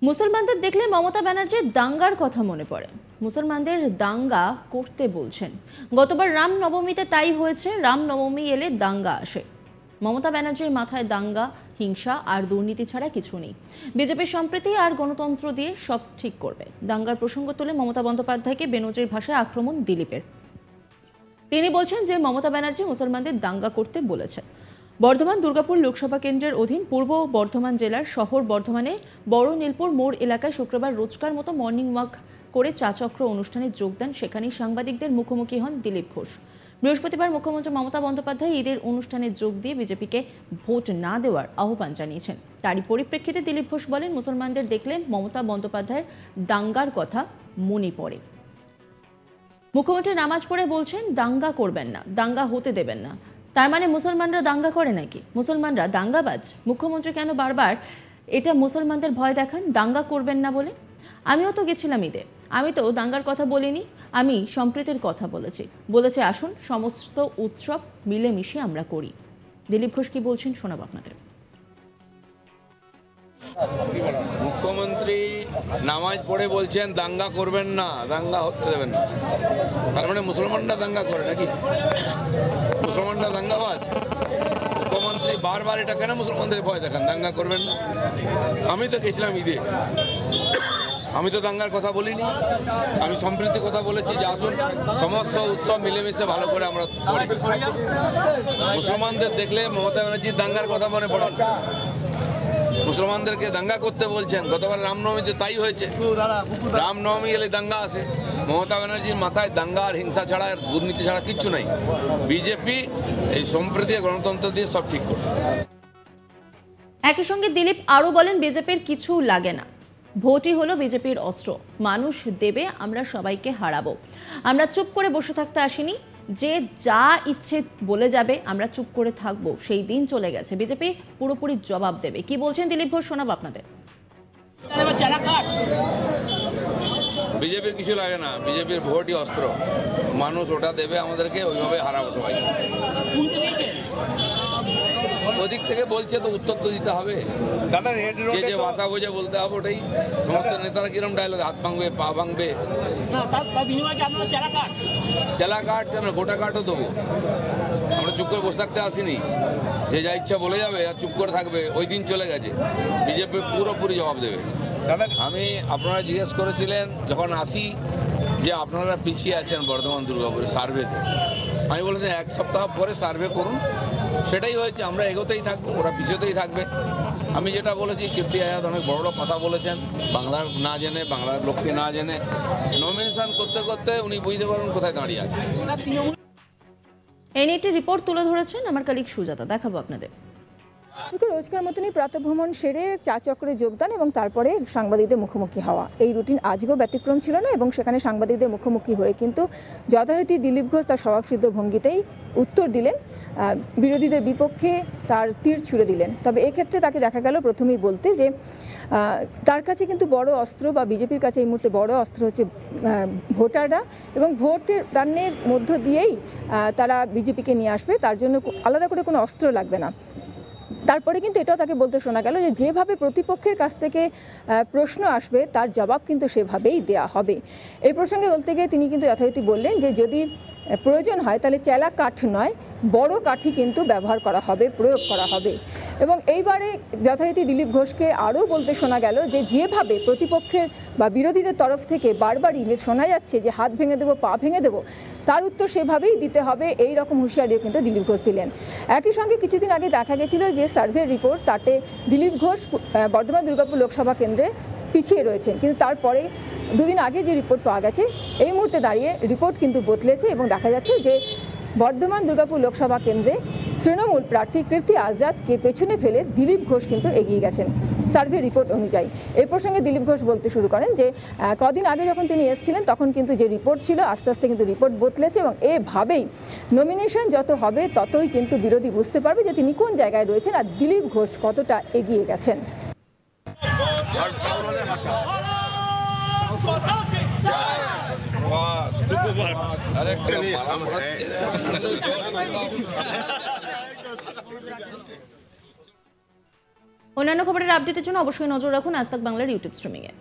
মুসলমানদের দেখলে মমতা ব্যানার্জির দাঙ্গার কথা মনে পড়ে। মুসলমানদের দাঙ্গা করতে বলছেন। গতবার রামনবমীতে তাই হয়েছে, রামনবমী এলে দাঙ্গা আসে। মমতা ব্যানার্জির মাথায় দাঙ্গা, হিংসা আর দুর্নীতি ছাড়া কিছু নেই। বিজেপির সম্প্রীতি আর গণতন্ত্র দিয়ে সব ঠিক করবে। দাঙ্গার প্রসঙ্গ তুলে মমতা বন্দ্যোপাধ্যায়কে বেনজির ভাষায় আক্রমণ দিলীপের। তিনি বলছেন যে মমতা ব্যানার্জি মুসলমানদের দাঙ্গা করতে বলেছেন। বর্ধমান দুর্গাপুর লোকসভা কেন্দ্রের অধীন পূর্ব বর্ধমান জেলার শহর বর্ধমানে বড় নীলপুর মোড় এলাকায় শুক্রবার রোজকার মতো মর্নিং ওয়াক করে চা চক্র অনুষ্ঠানে যোগ দেন। সেখানেই সাংবাদিকদের মুখোমুখি হন দিলীপ ঘোষ। বৃহস্পতিবার মুখ্যমন্ত্রী মমতা বন্দ্যোপাধ্যায় ঈদের অনুষ্ঠানে যোগ দিয়ে বিজেপিকে ভোট না দেওয়ার আহ্বান জানিয়েছেন। তারই পরিপ্রেক্ষিতে দিলীপ ঘোষ বলেন, মুসলমানদের দেখলে মমতা বন্দ্যোপাধ্যায়ের দাঙ্গার কথা মনে পড়ে। মুখ্যমন্ত্রী নামাজ পড়ে বলছেন, দাঙ্গা করবেন না, দাঙ্গা হতে দেবেন না। তার মানে মুসলমানরা দাঙ্গা করে নাকি? মুসলমানরা দাঙ্গাবাজ? মুখ্যমন্ত্রী কেন বারবার এটা মুসলমানদের ভয় দেখান দাঙ্গা করবেন না বলে? আমিও তো গেছিলাম ঈদে, আমি তো দাঙ্গার কথা বলিনি, আমি সম্প্রীতির কথা বলেছি আসুন সমস্ত উৎসব মিলেমিশে আমরা করি। দিলীপ ঘোষ কি বলছেন শোনাব আপনাদের। মুখ্যমন্ত্রী নামাজ পড়ে বলছেন দাঙ্গা করবেন না, দাঙ্গা হতে দেবেন না। তার মানে মুসলমানরা দাঙ্গা করে নাকি? মুসলমানরা দাঙ্গাবাজ? মুখ্যমন্ত্রী বারবার এটা কেন মুসলমানদের ভয় দেখান দাঙ্গা করবেন না? আমি তো গেছিলাম ঈদে, আমি তো দাঙ্গার কথা বলিনি, আমি সম্প্রীতির কথা বলেছি যে আসুন সমস্ত উৎসব মিলেমিশে ভালো করে আমরা করি। মুসলমানদের দেখলে মমতা ব্যানার্জির দাঙ্গার কথা মনে পড়ে। মুসলমানদেরকে দাঙ্গা করতে বলছেন। গতবার রামনবমীতে তাই হয়েছে, রামনবমী এলে দাঙ্গা আসে। মমতা ব্যানার্জির মাথায় দাঙ্গা আর হিংসা ছাড়া আর দুর্নীতি ছাড়া কিচ্ছু নাই। বিজেপি এই সম্প্রীতি গণতন্ত্র দিয়ে সব ঠিক করবে। একই সঙ্গে দিলীপ আরও বলেন, বিজেপির কিছু লাগে না, ভোটই হলো বিজেপির অস্ত্র, মানুষ দেবে, আমরা সবাইকে হারাবো। আমরা চুপ করে বসে থাকতে আসিনি, যে যা ইচ্ছে বলে যাবে আমরা চুপ করে থাকবো, সেই দিন চলে গেছে। বিজেপি পুরোপুরি জবাব দেবে। কি বলছেন দিলীপ ঘোষ শোনাব আপনাদের। বিজেপির কিছু লাগে না, বিজেপির ভোটই অস্ত্র, মানুষ ওটা দেবে আমাদেরকে, ওইভাবে হারাবো সবাই। ওদিক থেকে বলছে তো উত্তর তো দিতে হবে। যে যে ভাষা বোঝে বলতে হবে ওটাই। সমস্ত নেতারা কিরম ডায়লগ, হাত ভাঙবে, পা ভাঙবে। চেলা কাঠ কেন, গোটা কাঠও দেবো। আমরা চুপ করে বসে থাকতে আসিনি, যে যা ইচ্ছা বলে যাবে আর চুপ করে থাকবে, ওই দিন চলে গেছে। বিজেপি পুরোপুরি জবাব দেবে। আমি আপনারা জিজ্ঞেস করেছিলেন যখন আসি যে আপনারা পিছিয়ে আছেন বর্ধমান দুর্গাপুরে সার্ভেতে, আমি বলেছি এক সপ্তাহ পরে সার্ভে করুন। সেটাই হয়েছে, আমরা এগোতেই থাকবো, ওরা পিছতেই থাকবে। আমি যেটা বলেছি, কীর্তি আজাদ অনেক বড় বড় কথা বলেছেন, বাংলার না জেনে, বাংলার লোককে না জেনে। নমিনেশন করতে করতে উনি বুঝতে পারবেন কোথায় দাঁড়িয়ে আছে। এই নিয়ে একটি রিপোর্ট তুলে ধরেছেন আমার কলিগ সুজাতা, দেখাবো আপনাদের। রোজকার মতনই প্রাতঃভ্রমণ সেরে চা চক্রে যোগদান এবং তারপরে সাংবাদিকদের মুখোমুখি হওয়া, এই রুটিন আজকেও ব্যতিক্রম ছিল না। এবং সেখানে সাংবাদিকদের মুখোমুখি হয়ে কিন্তু যথারীতি দিলীপ ঘোষ তার স্বভাবসিদ্ধ ভঙ্গিতেই উত্তর দিলেন, বিরোধীদের বিপক্ষে তার তীর ছুড়ে দিলেন। তবে এক্ষেত্রে তাকে দেখা গেল প্রথমেই বলতে যে তার কাছে কিন্তু বড় অস্ত্র, বা বিজেপির কাছে এই মুহূর্তে বড় অস্ত্র হচ্ছে ভোটাররা, এবং ভোটের দানের মধ্য দিয়েই তারা বিজেপিকে নিয়ে আসবে, তার জন্য আলাদা করে কোনো অস্ত্র লাগবে না। তারপরে কিন্তু এটাও তাকে বলতে শোনা গেল যে যেভাবে প্রতিপক্ষের কাছ থেকে প্রশ্ন আসবে তার জবাব কিন্তু সেভাবেই দেয়া হবে। এই প্রসঙ্গে বলতে গিয়ে তিনি কিন্তু যথারীতি বললেন যে যদি প্রয়োজন হয় তাহলে চেলা কাঠ নয়, বড় কাঠই কিন্তু ব্যবহার করা হবে, প্রয়োগ করা হবে। এবং এইবারে যথারীতি দিলীপ ঘোষকে আরও বলতে শোনা গেল যে যেভাবে প্রতিপক্ষের বা বিরোধীদের তরফ থেকে বারবারই শোনা যাচ্ছে যে হাত ভেঙে দেবো, পা ভেঙে দেবো, তার উত্তর সেভাবেই দিতে হবে, এই রকম হুঁশিয়ারিও কিন্তু দিলীপ ঘোষ দিলেন। একই সঙ্গে কিছুদিন আগে দেখা গেছিল যে সার্ভে রিপোর্ট, তাতে দিলীপ ঘোষ বর্ধমান দুর্গাপুর লোকসভা কেন্দ্রে পিছিয়ে রয়েছেন, কিন্তু তারপরে দুদিন আগে যে রিপোর্ট পাওয়া গেছে, এই মুহূর্তে দাঁড়িয়ে রিপোর্ট কিন্তু বদলেছে এবং দেখা যাচ্ছে যে বর্ধমান দুর্গাপুর লোকসভা কেন্দ্রে তৃণমূল প্রার্থী কীর্তি আজাদকে পেছনে ফেলে দিলীপ ঘোষ কিন্তু এগিয়ে গেছেন সার্ভে রিপোর্ট অনুযায়ী। এই প্রসঙ্গে দিলীপ ঘোষ বলতে শুরু করেন যে কদিন আগে যখন তিনি এসেছিলেন তখন কিন্তু যে রিপোর্ট ছিল আস্তে আস্তে কিন্তু রিপোর্ট বদলেছে, এবং এভাবেই নমিনেশন যত হবে ততই কিন্তু বিরোধী বুঝতে পারবে যে তিনি কোন জায়গায় রয়েছেন আর দিলীপ ঘোষ কতটা এগিয়ে গেছেন। অন্যান্য খবরের আপডেটের জন্য অবশ্যই নজর রাখুন আজ তাক বাংলার ইউটিউব স্ট্রিমিংয়ে।